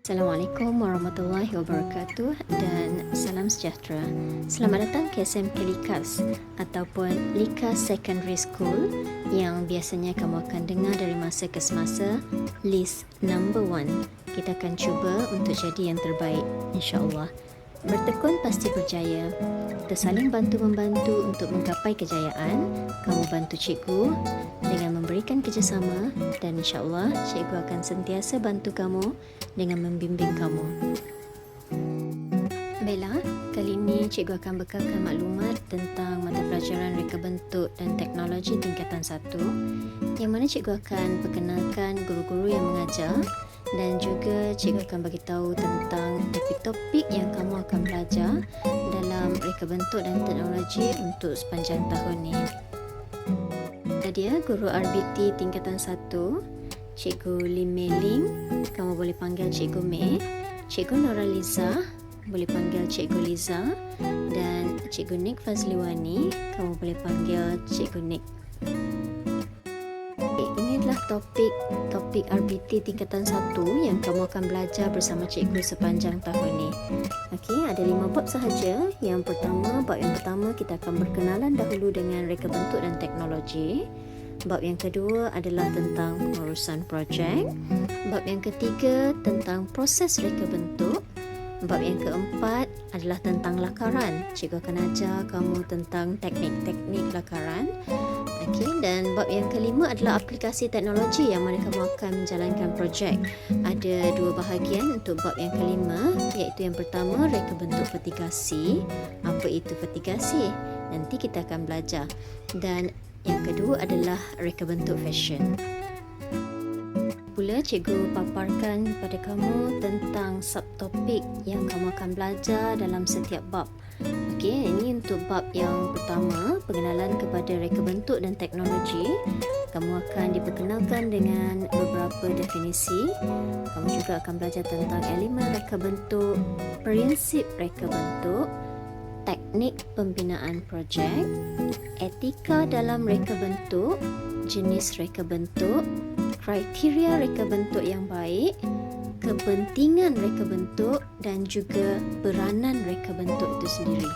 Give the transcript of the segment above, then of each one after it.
Assalamualaikum warahmatullahi wabarakatuh dan salam sejahtera. Selamat datang ke SMK Likas ataupun Likas Secondary School yang biasanya kamu akan dengar dari masa ke semasa, list number 1. Kita akan cuba untuk jadi yang terbaik, insya-Allah. Bertekun pasti berjaya. Kita saling bantu-membantu untuk menggapai kejayaan. Kamu bantu cikgu dengan memberikan kerjasama dan insya-Allah cikgu akan sentiasa bantu kamu dengan membimbing kamu. Baiklah, kali ini cikgu akan bekalkan maklumat tentang mata pelajaran reka bentuk dan teknologi tingkatan 1 yang mana cikgu akan perkenalkan guru-guru yang mengajar dan juga cikgu akan bagi tahu tentang topik-topik yang kamu akan belajar dalam reka bentuk dan teknologi untuk sepanjang tahun ni. Dia guru RBT tingkatan 1, Cikgu Lim Mei Ling, kamu boleh panggil Cikgu Mei. Cikgu Noraliza, boleh panggil Cikgu Liza. Dan Cikgu Nik Fazliwani, kamu boleh panggil Cikgu Nik. Ini adalah topik RBT tingkatan 1 yang kamu akan belajar bersama cikgu sepanjang tahun ni. Okey, ada 5 bab sahaja. Yang pertama, bab yang pertama kita akan berkenalan dahulu dengan reka bentuk dan teknologi. Bab yang kedua adalah tentang pengurusan projek. Bab yang ketiga tentang proses reka bentuk. Bab yang keempat adalah tentang lakaran. Cikgu akan ajar kamu tentang teknik-teknik lakaran. Okey, dan bab yang kelima adalah aplikasi teknologi yang mana kamu akan menjalankan projek. Ada 2 bahagian untuk bab yang kelima, iaitu yang pertama reka bentuk vertikasi. Apa itu vertikasi? Nanti kita akan belajar. Dan yang kedua adalah reka bentuk fashion. Pula cikgu paparkan kepada kamu tentang subtopik yang kamu akan belajar dalam setiap bab. Okey, ini untuk bab yang pertama, pengenalan kepada reka bentuk dan teknologi. Kamu akan diperkenalkan dengan beberapa definisi. Kamu juga akan belajar tentang elemen reka bentuk, prinsip reka bentuk, teknik pembinaan projek, etika dalam reka bentuk, jenis reka bentuk, kriteria reka bentuk yang baik, kepentingan reka bentuk dan juga peranan reka bentuk itu sendiri.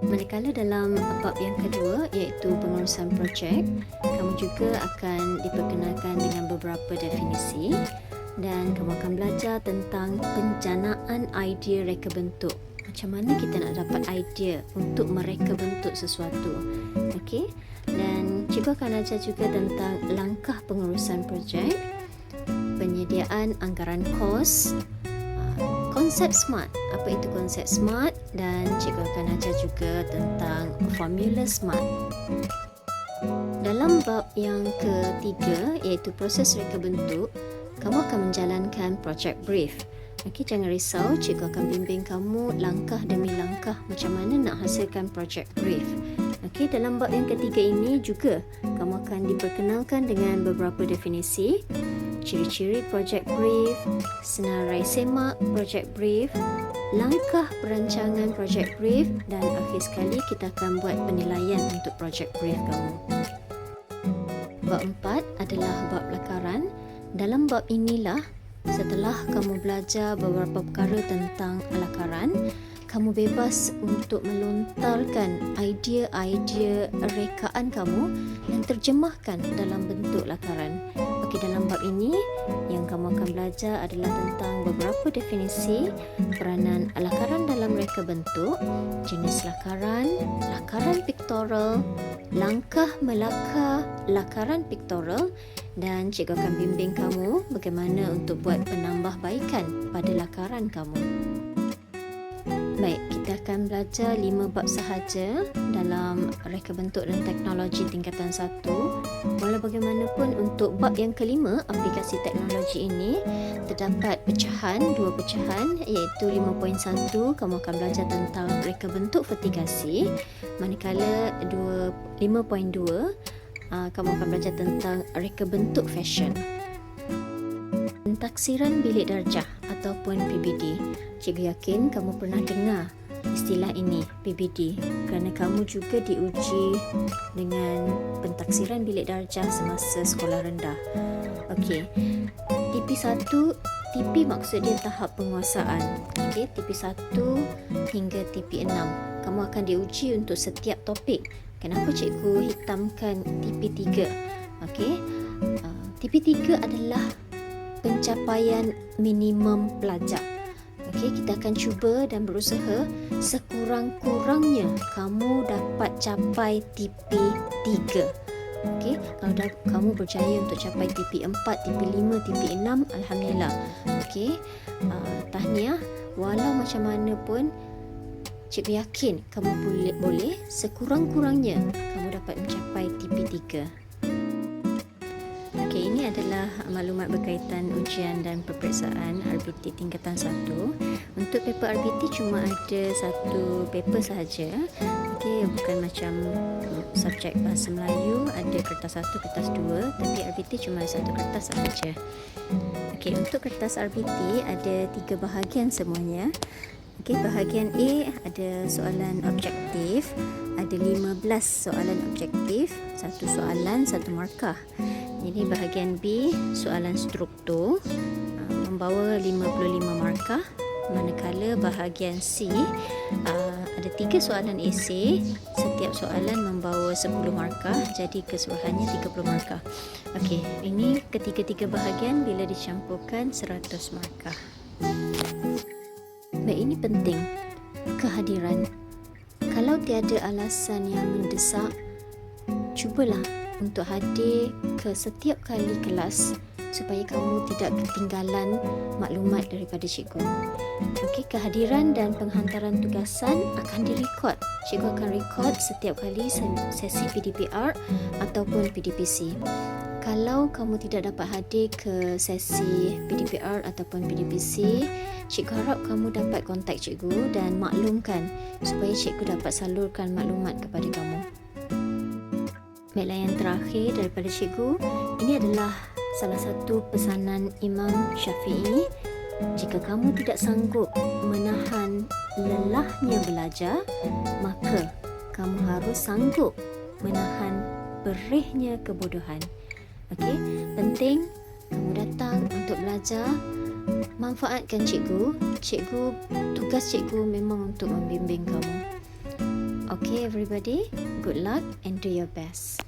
Manakala dalam bab yang kedua iaitu pengurusan projek, kamu juga akan diperkenalkan dengan beberapa definisi dan kamu akan belajar tentang penjanaan idea reka bentuk. Macam mana kita nak dapat idea untuk mereka bentuk sesuatu. Okey? Dan cikgu akan ajar juga tentang langkah pengurusan projek, penyediaan anggaran kos, konsep SMART. Apa itu konsep SMART? Dan cikgu akan ajar juga tentang formula SMART. Dalam bab yang ketiga iaitu proses reka bentuk, kamu akan menjalankan project brief. Okey, jangan risau, cikgu akan bimbing kamu langkah demi langkah macam mana nak hasilkan project brief. Okey, dalam bab yang ketiga ini juga kamu akan diperkenalkan dengan beberapa definisi, ciri-ciri project brief, senarai semak project brief, langkah perancangan project brief dan akhir sekali kita akan buat penilaian untuk project brief kamu. Bab 4 adalah bab lakaran. Dalam bab inilah setelah kamu belajar beberapa perkara tentang lakaran, kamu bebas untuk melontarkan idea-idea rekaan kamu dan terjemahkan dalam bentuk lakaran. Okey, dalam bab ini yang kamu akan belajar adalah tentang beberapa definisi peranan lakaran dalam reka bentuk, jenis lakaran, lakaran piktoral, langkah melakar lakaran piktoral dan cikgu akan bimbing kamu bagaimana untuk buat penambahbaikan pada lakaran kamu. Baik, kita akan belajar 5 bab sahaja dalam reka bentuk dan teknologi tingkatan 1. Walau bagaimanapun untuk bab yang kelima, aplikasi teknologi ini, terdapat pecahan, 2 pecahan iaitu 5.1 kamu akan belajar tentang reka bentuk vertikasi, manakala 5.2 kamu akan belajar tentang reka bentuk fashion. Pentaksiran bilik darjah ataupun PBD. Cikgu yakin kamu pernah dengar istilah ini, PBD, kerana kamu juga diuji dengan pentaksiran bilik darjah semasa sekolah rendah. Okey, TP1 TP maksud dia tahap penguasaan. Okey, TP 1 hingga TP 6. Kamu akan diuji untuk setiap topik. Kenapa cikgu hitamkan TP 3? Okey. TP 3 adalah pencapaian minimum pelajar. Okey, kita akan cuba dan berusaha sekurang-kurangnya kamu dapat capai TP 3. Okey, kalau kamu berjaya untuk capai TP 4, TP 5, TP 6, alhamdulillah. Okey, tahniah. Walau macam mana pun, cikgu yakin kamu boleh sekurang-kurangnya kamu dapat mencapai TP 3. Okey, ini adalah maklumat berkaitan ujian dan peperiksaan RBT tingkatan 1. Untuk paper RBT cuma ada satu paper sahaja. Okey, bukan macam subjek bahasa Melayu ada kertas 1, kertas 2, tapi RBT cuma satu kertas sahaja. Okey, untuk kertas RBT ada 3 bahagian semuanya. Okey, bahagian A ada soalan objektif, ada 15 soalan objektif, 1 soalan, 1 markah. Jadi bahagian B soalan struktur membawa 55 markah, manakala bahagian C ada 3 soalan esei, setiap soalan membawa 10 markah, jadi keseluruhannya 30 markah. Okey, ini ketiga-tiga bahagian bila dicampurkan 100 markah. Baik, ini penting, kehadiran. Kalau tiada alasan yang mendesak, cubalah untuk hadir ke setiap kali kelas supaya kamu tidak ketinggalan maklumat daripada cikgu. Okey, kehadiran dan penghantaran tugasan akan direkod. Cikgu akan rekod setiap kali sesi PDPR ataupun PDPC. Kalau kamu tidak dapat hadir ke sesi PDPR ataupun PDPC, cikgu harap kamu dapat kontak cikgu dan maklumkan supaya cikgu dapat salurkan maklumat kepada kamu. Baiklah, yang terakhir daripada cikgu, ini adalah salah satu pesanan Imam Syafi'i. Jika kamu tidak sanggup menahan lelahnya belajar, maka kamu harus sanggup menahan perihnya kebodohan. Okey, penting kamu datang untuk belajar, manfaatkan cikgu. Tugas cikgu memang untuk membimbing kamu. Okay, everybody, good luck and do your best.